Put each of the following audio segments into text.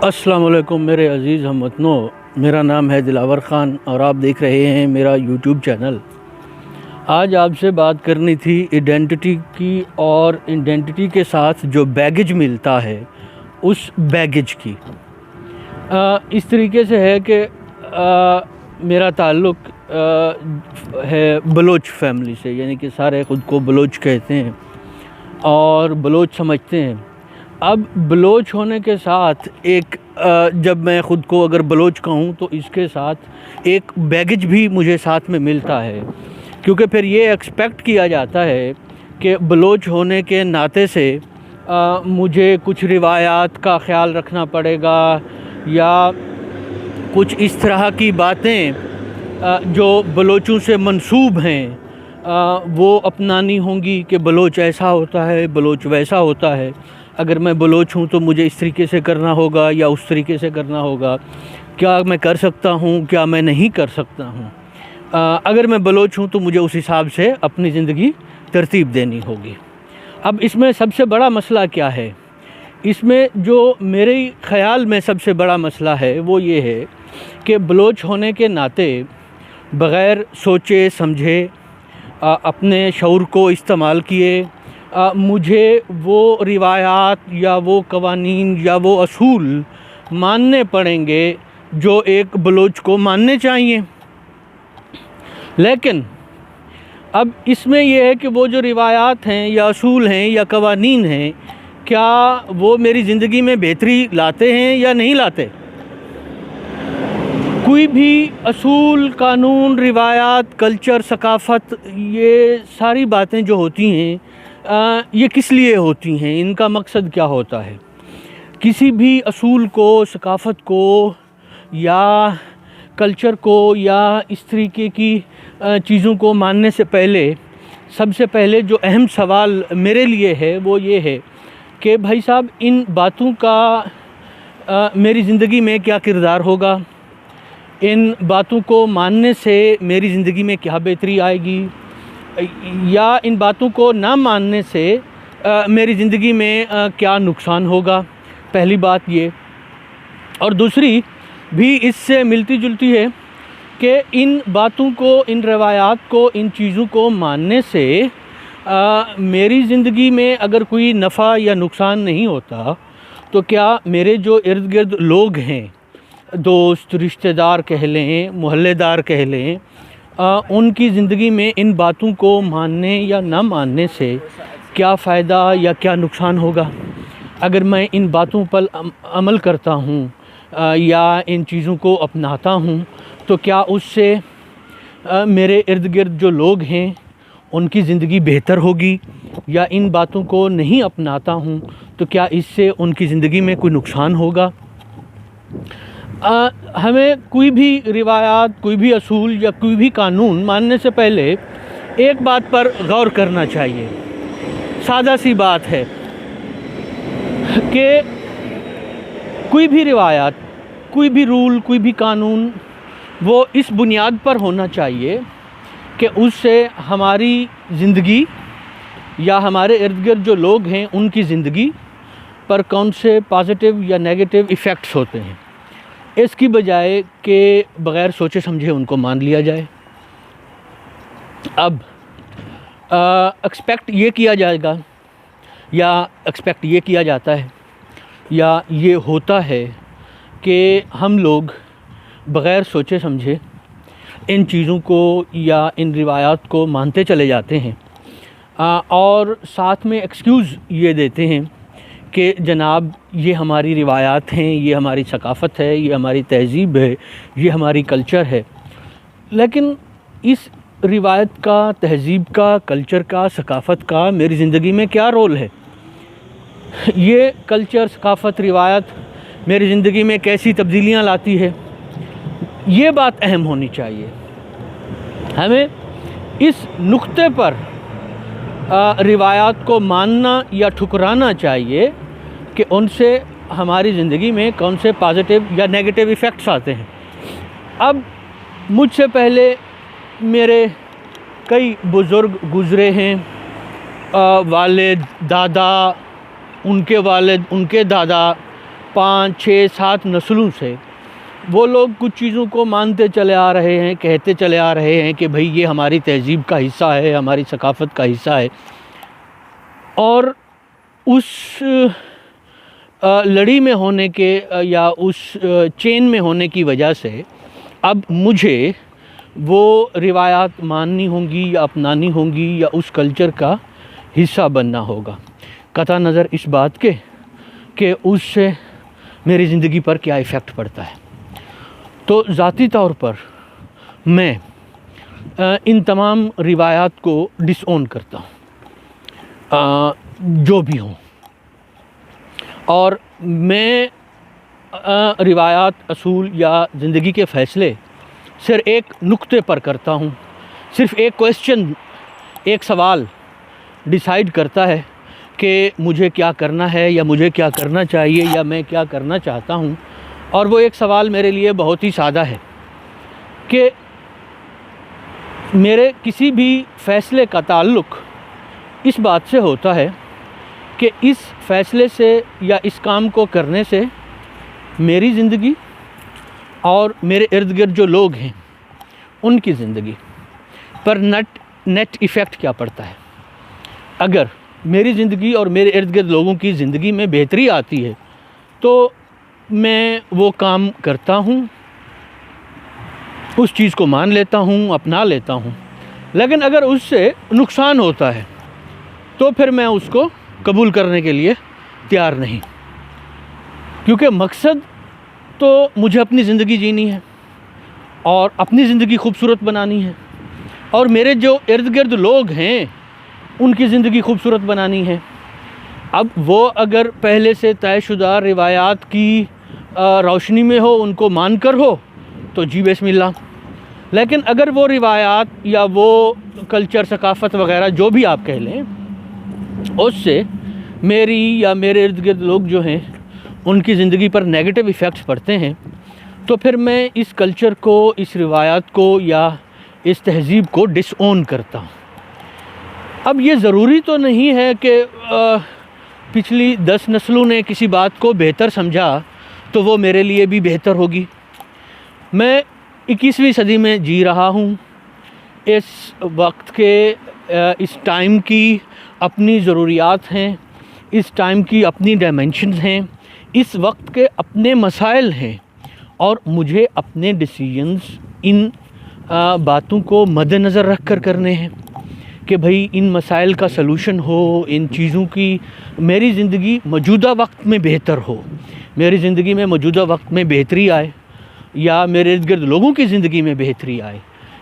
السلام علیکم میرے عزیز ہم وطنوں، میرا نام ہے دلاور خان اور آپ دیکھ رہے ہیں میرا یوٹیوب چینل۔ آج آپ سے بات کرنی تھی ایڈینٹی کی، اور ایڈینٹی کے ساتھ جو بیگیج ملتا ہے اس بیگیج کی۔ اس طریقے سے ہے کہ میرا تعلق ہے بلوچ فیملی سے، یعنی کہ سارے خود کو بلوچ کہتے ہیں اور بلوچ سمجھتے ہیں۔ اب بلوچ ہونے کے ساتھ جب میں خود کو اگر بلوچ کہوں تو اس کے ساتھ ایک بیگیج بھی مجھے ساتھ میں ملتا ہے، کیونکہ پھر یہ ایکسپیکٹ کیا جاتا ہے کہ بلوچ ہونے کے ناطے سے مجھے کچھ روایات کا خیال رکھنا پڑے گا، یا کچھ اس طرح کی باتیں جو بلوچوں سے منسوب ہیں وہ اپنانی ہوں گی کہ بلوچ ایسا ہوتا ہے، بلوچ ویسا ہوتا ہے۔ اگر میں بلوچ ہوں تو مجھے اس طریقے سے کرنا ہوگا یا اس طریقے سے کرنا ہوگا، کیا میں کر سکتا ہوں، کیا میں نہیں کر سکتا ہوں۔ اگر میں بلوچ ہوں تو مجھے اس حساب سے اپنی زندگی ترتیب دینی ہوگی۔ اب اس میں سب سے بڑا مسئلہ کیا ہے؟ اس میں جو میرے خیال میں سب سے بڑا مسئلہ ہے وہ یہ ہے کہ بلوچ ہونے کے ناطے بغیر سوچے سمجھے اپنے شعور کو استعمال کیے مجھے وہ روایات یا وہ قوانین یا وہ اصول ماننے پڑیں گے جو ایک بلوچ کو ماننے چاہیے۔ لیکن اب اس میں یہ ہے کہ وہ جو روایات ہیں یا اصول ہیں یا قوانین ہیں، کیا وہ میری زندگی میں بہتری لاتے ہیں یا نہیں لاتے؟ کوئی بھی اصول، قانون، روایات، کلچر، ثقافت، یہ ساری باتیں جو ہوتی ہیں یہ کس لیے ہوتی ہیں؟ ان کا مقصد کیا ہوتا ہے؟ کسی بھی اصول کو، ثقافت کو یا کلچر کو یا اس طریقے کی چیزوں کو ماننے سے پہلے سب سے پہلے جو اہم سوال میرے لیے ہے وہ یہ ہے کہ بھائی صاحب، ان باتوں کا میری زندگی میں کیا کردار ہوگا؟ ان باتوں کو ماننے سے میری زندگی میں کیا بہتری آئے گی، یا ان باتوں کو نہ ماننے سے میری زندگی میں کیا نقصان ہوگا؟ پہلی بات یہ، اور دوسری بھی اس سے ملتی جلتی ہے کہ ان باتوں کو، ان روایات کو، ان چیزوں کو ماننے سے میری زندگی میں اگر کوئی نفع یا نقصان نہیں ہوتا تو کیا میرے جو ارد گرد لوگ ہیں، دوست، رشتہ دار کہہ لیں، محلے دار کہہ لیں، ان کی زندگی میں ان باتوں کو ماننے یا نہ ماننے سے کیا فائدہ یا کیا نقصان ہوگا؟ اگر میں ان باتوں پر عمل کرتا ہوں یا ان چیزوں کو اپناتا ہوں تو کیا اس سے میرے ارد گرد جو لوگ ہیں ان کی زندگی بہتر ہوگی؟ یا ان باتوں کو نہیں اپناتا ہوں تو کیا اس سے ان کی زندگی میں کوئی نقصان ہوگا؟ ہمیں کوئی بھی روایات، کوئی بھی اصول یا کوئی بھی قانون ماننے سے پہلے ایک بات پر غور کرنا چاہیے۔ سادہ سی بات ہے کہ کوئی بھی روایات، کوئی بھی رول، کوئی بھی قانون وہ اس بنیاد پر ہونا چاہیے کہ اس سے ہماری زندگی یا ہمارے ارد گرد جو لوگ ہیں ان کی زندگی پر کون سے پازیٹیو یا نیگیٹو ایفیکٹس ہوتے ہیں، اس کی بجائے کہ بغیر سوچے سمجھے ان کو مان لیا جائے۔ اب ایکسپیکٹ یہ کیا جائے گا، یا ایکسپیکٹ یہ کیا جاتا ہے، یا یہ ہوتا ہے کہ ہم لوگ بغیر سوچے سمجھے ان چیزوں کو یا ان روایات کو مانتے چلے جاتے ہیں، اور ساتھ میں ایکسکیوز یہ دیتے ہیں کہ جناب یہ ہماری روایات ہیں، یہ ہماری ثقافت ہے، یہ ہماری تہذیب ہے، یہ ہماری کلچر ہے۔ لیکن اس روایت کا، تہذیب کا، کلچر کا، ثقافت کا میری زندگی میں کیا رول ہے؟ یہ کلچر، ثقافت، روایت میری زندگی میں کیسی تبدیلیاں لاتی ہے؟ یہ بات اہم ہونی چاہیے۔ ہمیں اس نقطے پر روایات کو ماننا یا ٹھکرانا چاہیے کہ ان سے ہماری زندگی میں کون سے پازیٹیو یا نیگیٹو ایفیکٹس آتے ہیں۔ اب مجھ سے پہلے میرے کئی بزرگ گزرے ہیں، والد، دادا، ان کے والد، ان کے دادا، 5, 6, 7 نسلوں سے وہ لوگ کچھ چیزوں کو مانتے چلے آ رہے ہیں، کہتے چلے آ رہے ہیں کہ بھئی یہ ہماری تہذیب کا حصہ ہے، ہماری ثقافت کا حصہ ہے، اور اس لڑی میں ہونے کے یا اس چین میں ہونے کی وجہ سے اب مجھے وہ روایات ماننی ہوں گی یا اپنانی ہوں گی یا اس کلچر کا حصہ بننا ہوگا، قطع نظر اس بات کے کہ اس سے میری زندگی پر کیا ایفیکٹ پڑتا ہے۔ تو ذاتی طور پر میں ان تمام روایات کو ڈس اون کرتا ہوں، جو بھی ہوں، اور میں روایات، اصول یا زندگی کے فیصلے صرف ایک نقطے پر کرتا ہوں، صرف ایک کویسچن، ایک سوال ڈیسائیڈ کرتا ہے کہ مجھے کیا کرنا ہے یا مجھے کیا کرنا چاہیے یا میں کیا کرنا چاہتا ہوں، اور وہ ایک سوال میرے لیے بہت ہی سادہ ہے کہ میرے کسی بھی فیصلے کا تعلق اس بات سے ہوتا ہے کہ اس فیصلے سے یا اس کام کو کرنے سے میری زندگی اور میرے ارد گرد جو لوگ ہیں ان کی زندگی پر نیٹ ایفیکٹ کیا پڑتا ہے۔ اگر میری زندگی اور میرے ارد گرد لوگوں کی زندگی میں بہتری آتی ہے تو میں وہ کام کرتا ہوں، اس چیز کو مان لیتا ہوں، اپنا لیتا ہوں، لیکن اگر اس سے نقصان ہوتا ہے تو پھر میں اس کو قبول کرنے کے لیے تیار نہیں، کیونکہ مقصد تو مجھے اپنی زندگی جینی ہے اور اپنی زندگی خوبصورت بنانی ہے، اور میرے جو ارد گرد لوگ ہیں ان کی زندگی خوبصورت بنانی ہے۔ اب وہ اگر پہلے سے طے شدہ روایات کی روشنی میں ہو، ان کو مان کر ہو تو جی بسم اللہ، لیکن اگر وہ روایات یا وہ کلچر، ثقافت وغیرہ جو بھی آپ کہہ لیں، اس سے میری یا میرے ارد گرد لوگ جو ہیں ان کی زندگی پر نیگیٹو ایفیکٹس پڑتے ہیں، تو پھر میں اس کلچر کو، اس روایات کو یا اس تہذیب کو ڈس اون کرتا ہوں۔ اب یہ ضروری تو نہیں ہے کہ پچھلی 10 نسلوں نے کسی بات کو بہتر سمجھا تو وہ میرے لیے بھی بہتر ہوگی۔ میں 21ویں صدی میں جی رہا ہوں، اس وقت کے اس ٹائم کی اپنی ضروریات ہیں، اس ٹائم کی اپنی ڈائمینشنز ہیں، اس وقت کے اپنے مسائل ہیں، اور مجھے اپنے ڈیسیجنز ان باتوں کو مد نظر رکھ کر کرنے ہیں کہ بھئی ان مسائل کا سلوشن ہو، ان چیزوں کی میری زندگی موجودہ وقت میں بہتر ہو، میری زندگی میں موجودہ وقت میں بہتری آئے یا میرے ارد گرد لوگوں کی زندگی میں بہتری آئے۔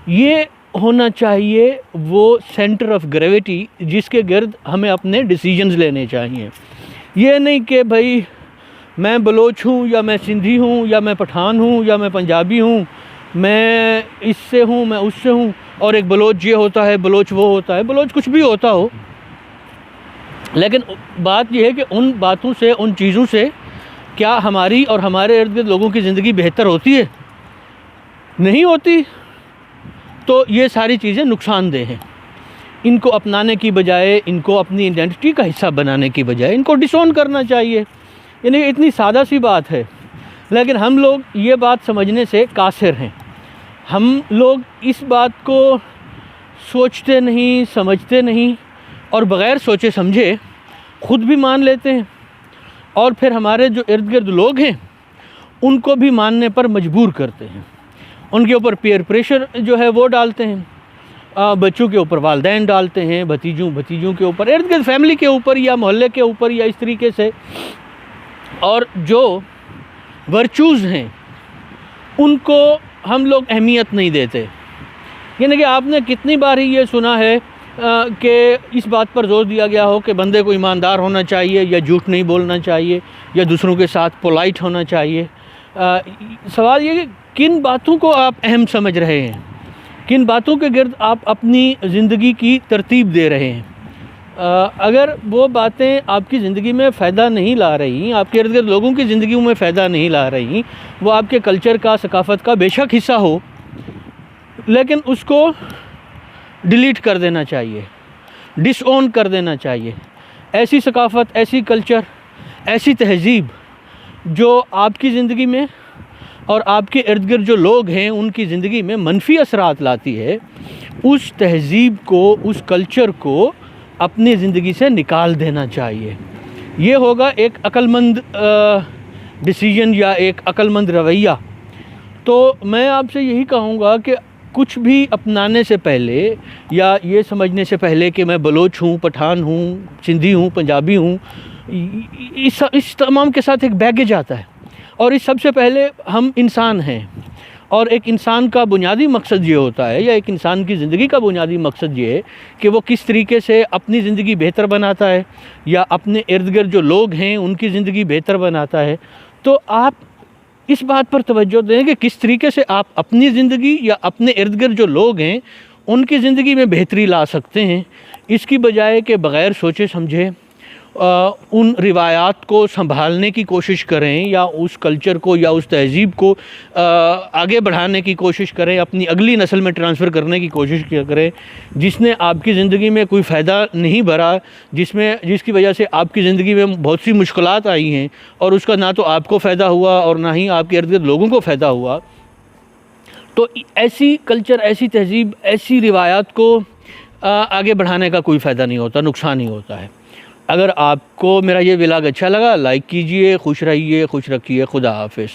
یہ ہونا چاہیے وہ سینٹر آف گریویٹی جس کے گرد ہمیں اپنے ڈیسیجنز لینے چاہیے۔ یہ نہیں کہ بھئی میں بلوچ ہوں یا میں سندھی ہوں یا میں پٹھان ہوں یا میں پنجابی ہوں، میں اس سے ہوں، میں اس سے ہوں، اور ایک بلوچ یہ ہوتا ہے، بلوچ وہ ہوتا ہے، بلوچ کچھ بھی ہوتا ہو، لیکن بات یہ ہے کہ ان باتوں سے، ان چیزوں سے کیا ہماری اور ہمارے ارد گرد لوگوں کی زندگی بہتر ہوتی ہے؟ نہیں ہوتی۔ تو یہ ساری چیزیں نقصان دہ ہیں۔ ان کو اپنانے کی بجائے، ان کو اپنی آئیڈینٹی کا حصہ بنانے کی بجائے ان کو ڈس اون کرنا چاہیے۔ یعنی اتنی سادہ سی بات ہے، لیکن ہم لوگ یہ بات سمجھنے سے قاصر ہیں۔ ہم لوگ اس بات کو سوچتے نہیں، سمجھتے نہیں، اور بغیر سوچے سمجھے خود بھی مان لیتے ہیں، اور پھر ہمارے جو ارد گرد لوگ ہیں ان کو بھی ماننے پر مجبور کرتے ہیں، ان کے اوپر پیئر پریشر جو ہے وہ ڈالتے ہیں، بچوں کے اوپر والدین ڈالتے ہیں، بھتیجوں کے اوپر، ارد گرد فیملی کے اوپر یا محلے کے اوپر یا اس طریقے سے، اور جو ورچوز ہیں ان کو ہم لوگ اہمیت نہیں دیتے۔ یعنی کہ آپ نے کتنی بار ہی یہ سنا ہے کہ اس بات پر زور دیا گیا ہو کہ بندے کو ایماندار ہونا چاہیے یا جھوٹ نہیں بولنا چاہیے یا دوسروں کے ساتھ پولائٹ ہونا چاہیے۔ سوال یہ کہ کن باتوں کو آپ اہم سمجھ رہے ہیں، کن باتوں کے گرد آپ اپنی زندگی کی ترتیب دے رہے ہیں۔ اگر وہ باتیں آپ کی زندگی میں فائدہ نہیں لا رہی، آپ کے ارد گرد لوگوں کی زندگیوں میں فائدہ نہیں لا رہی، وہ آپ کے کلچر کا، ثقافت کا بے شک حصہ ہو، لیکن اس کو ڈیلیٹ کر دینا چاہیے، ڈس اون کر دینا چاہیے۔ ایسی ثقافت، ایسی کلچر، ایسی تہذیب جو آپ کی زندگی میں اور آپ کے ارد گرد جو لوگ ہیں ان کی زندگی میں منفی اثرات لاتی ہے، اس تہذیب کو، اس کلچر کو اپنی زندگی سے نکال دینا چاہیے۔ یہ ہوگا ایک عقل مند ڈیسیژن یا ایک عقل مند رویہ۔ تو میں آپ سے یہی کہوں گا کہ کچھ بھی اپنانے سے پہلے یا یہ سمجھنے سے پہلے کہ میں بلوچ ہوں، پٹھان ہوں، سندھی ہوں، پنجابی ہوں، اس تمام کے ساتھ ایک بیگیج آتا ہے، اور اس سب سے پہلے ہم انسان ہیں، اور ایک انسان کا بنیادی مقصد یہ ہوتا ہے، یا ایک انسان کی زندگی کا بنیادی مقصد یہ ہے کہ وہ کس طریقے سے اپنی زندگی بہتر بناتا ہے یا اپنے ارد گرد جو لوگ ہیں ان کی زندگی بہتر بناتا ہے۔ تو آپ اس بات پر توجہ دیں کہ کس طریقے سے آپ اپنی زندگی یا اپنے ارد گرد جو لوگ ہیں ان کی زندگی میں بہتری لا سکتے ہیں، اس کی بجائے کہ بغیر سوچے سمجھے ان روایات کو سنبھالنے کی کوشش کریں یا اس کلچر کو یا اس تہذیب کو آگے بڑھانے کی کوشش کریں، اپنی اگلی نسل میں ٹرانسفر کرنے کی کوشش کریں، جس نے آپ کی زندگی میں کوئی فائدہ نہیں بھرا، جس کی وجہ سے آپ کی زندگی میں بہت سی مشکلات آئی ہیں، اور اس کا نہ تو آپ کو فائدہ ہوا اور نہ ہی آپ کے ارد گرد لوگوں کو فائدہ ہوا۔ تو ایسی کلچر، ایسی تہذیب، ایسی روایات کو آگے بڑھانے کا کوئی فائدہ نہیں ہوتا، نقصان ہی ہوتا ہے۔ اگر آپ کو میرا یہ ولاگ اچھا لگا، لائک کیجئے، خوش رہیے، خوش رکھیے، خدا حافظ۔